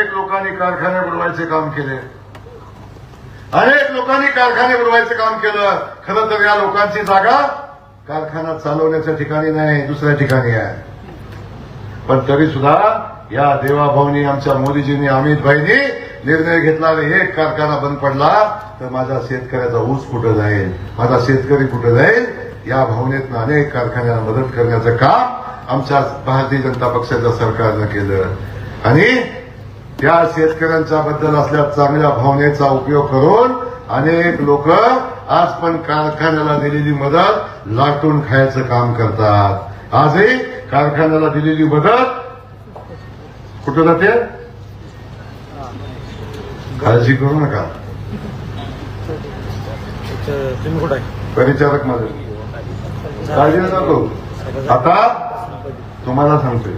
अनेक लोकांनी कारखाने बुडवायचे काम केले, अनेक लोकांनी कारखाने बुडवायचं काम केलं. खरं तर या लोकांची जागा कारखाना चालवण्याच्या ठिकाणी नाही, दुसऱ्या ठिकाणी आहे. पण तरी सुद्धा या देवाभाऊनी, आमच्या मोदीजींनी, अमित भाईंनी निर्णय घेतला, एक कारखाना बंद पडला तर माझ्या शेतकऱ्याचा ऊस कुठं जाईल, माझा शेतकरी कुठं जाईल. या भावनेतनं अनेक कारखान्यांना मदत करण्याचं काम आमच्या भारतीय जनता पक्षाच्या सरकारनं केलं. आणि त्या शेतकऱ्यांच्या बद्दल असल्या चांगल्या भावनेचा उपयोग करून अनेक लोक आज पण कारखान्याला दिलेली मदत लाटून खायचं काम करतात. आजही कारखान्याला दिलेली मदत कुठं जाते, काळजी करू नका. तुम्ही कुठं आहे? परिचारक मध्ये काळजी नका करू. आता तुम्हाला सांगतोय,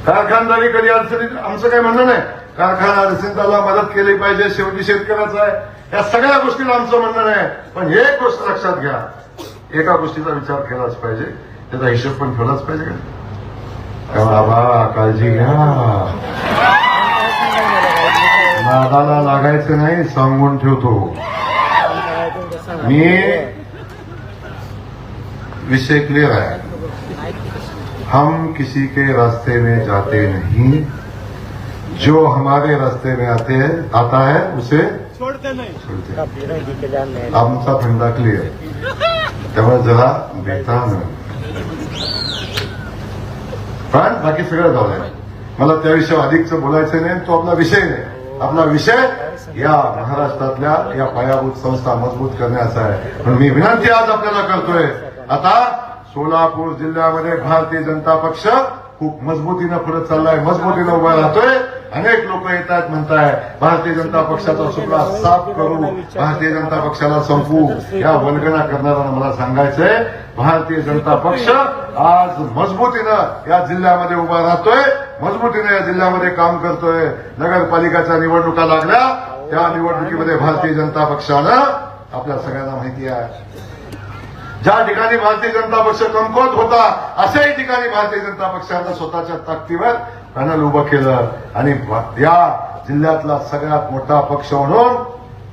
कारखानदारी कधी अडचणीत आमचं काही म्हणणं नाही. कारखाना अडचणीत आला मदत केली पाहिजे, शेवटी शेतकऱ्याचा आहे. या सगळ्या गोष्टीला आमचं म्हणणं नाही. पण एक गोष्ट लक्षात घ्या, एका गोष्टीचा विचार केलाच पाहिजे, त्याचा हिशोब पण ठेवलाच पाहिजे. का बाबा काळजी घ्या, नादाला लागायचं नाही, सांगून ठेवतो मी. विषय क्लियर है, हम किसी के रास्ते में जाते नहीं, जो हमारे रास्ते में आता है उसे छोड़ते नहीं. आमचा फंडा क्लियर, त्यामुळे जरा बेतान. पण बाकी सगळं झालंय, मला त्याविषयी अधिकच बोलायचं नाही, तो आपला विषय नाही. आपला विषय या महाराष्ट्रातल्या या पायाभूत संस्था मजबूत करण्याचा आहे. पण मी विनंती आज आपल्याला करतोय, आता सोलापूर जिल्ह्यामध्ये भारतीय जनता पक्ष खूप मजबूतीनं पुढे चाललाय, मजबूतीनं उभा राहतोय. अनेक लोक येतात, म्हणताय भारतीय जनता पक्षाचा सुपडा साफ करू, भारतीय जनता पक्षाला संपवू. या वल्गना करणाऱ्यांना मला सांगायचंय, भारतीय जनता पक्ष आज मजबूतीनं या जिल्ह्यामध्ये उभा राहतोय, मजबूतीनं या जिल्ह्यामध्ये काम करतोय. नगरपालिकाच्या निवडणुका लागल्या, त्या निवडणुकीमध्ये भारतीय जनता पक्षानं, आपल्या सगळ्यांना माहिती आहे, ज्या ठिकाणी भारतीय जनता पक्ष कमकुवत होता अशाही ठिकाणी भारतीय जनता पक्षानं स्वतःच्या ताकदीवर पॅनल उभं केलं. आणि या जिल्ह्यातला सगळ्यात मोठा पक्ष म्हणून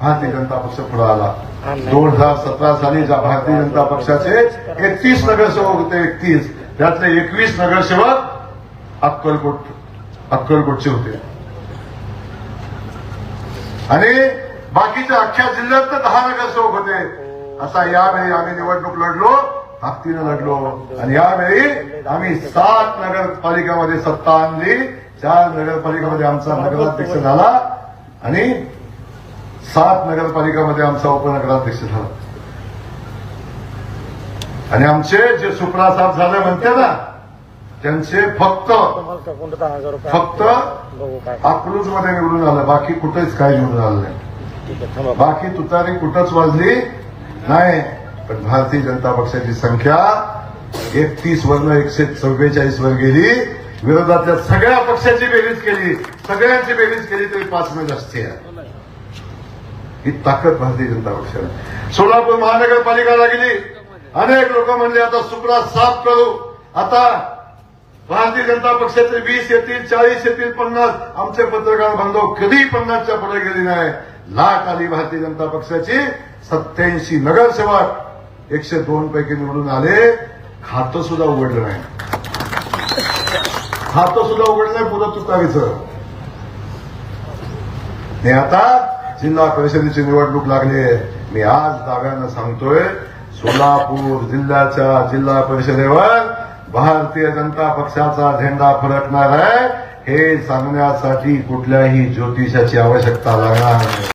भारतीय जनता पक्ष पुढे आला. 2017 साली ज्या भारतीय जनता पक्षाचे 31 नगरसेवक होते, 31 त्यातले 21 नगरसेवक अक्कलकोटचे होते. आणि बाकीच्या अख्ख्या जिल्ह्यात 10 नगरसेवक होते. आता यावेळी आम्ही निवडणूक लढलो, ताकदीनं लढलो. आणि यावेळी आम्ही 7 नगरपालिकामध्ये सत्ता आणली, 4 नगरपालिकामध्ये आमचा नगराध्यक्ष झाला आणि 7 नगरपालिकामध्ये आमचा उपनगराध्यक्ष झाला. आणि आमचे जे सुपडा साफ झाले म्हणते ना, त्यांचे फक्त अकलूजमध्ये निवडून आलं, बाकी कुठेच काही निवडून आलं नाही. बाकी तुतारी कुठंच वाजली नाही. पण भारतीय जनता पक्षाची संख्या 31 वरनं 144 वर गेली. विरोधातल्या सगळ्या पक्षाची बेरीज केली, सगळ्यांची बेरीज केली तरी 5 जास्त आहे. ही ताकद भारतीय जनता पक्षाला. सोलापूर महानगरपालिका लागली, अनेक लोक म्हणले आता सुपडा साफ करू, आता भारतीय जनता पक्षाचे 20 येतील, 40 येतील, 50. आमचे पत्रकार बांधव कधी 50च्या पुढे गेली नाही. लाट आली भारतीय जनता पक्षाची. 87 नगरसेवक 102 पैकी निवडून आले. खातं सुद्धा उघडलं नाही, खातं सुद्धा उघडलं नाही पुरं तुतारीचं. हे आता जिल्हा परिषदेची निवडणूक लागली आहे. मी आज दाव्यानं सांगतोय, सोलापूर जिल्ह्याच्या जिल्हा परिषदेवर भारतीय जनता पक्षाचा झेंडा फडकणार आहे. हे सांगण्यासाठी कुठल्याही ज्योतिषाची आवश्यकता लागणार नाही.